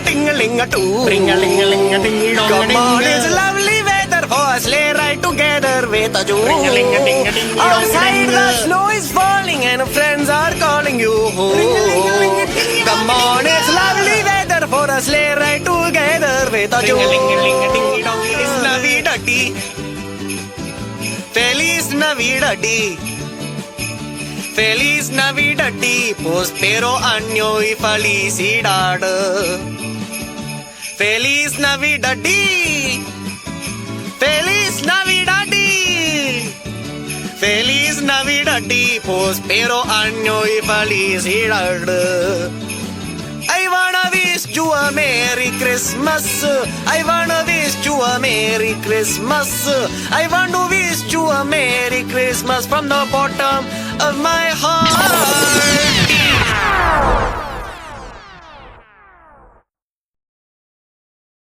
Ring-a-ling-a-ling-a-too. Ring-a-ling-a-ling-a-ding-dong-a-ding. Come on, it's a lovely weather for a sleigh ride together with a Jew. Ring-a-ling-a-ding-a-ding-dong-a-ding. Outside the snow is falling and friends are calling you. Come on, it's lovely weather for a sleigh ride together with a Jew. Feliz Navidad. Feliz Navidad. Feliz Navidad, prospero año y felicidad. Feliz Navidad. Feliz Navidad. Feliz Navidad, prospero año y felicidad. I wanna wish you a Merry Christmas. I wanna wish you a Merry Christmas. I want to wish you a Merry Christmas from the bottom of my heart.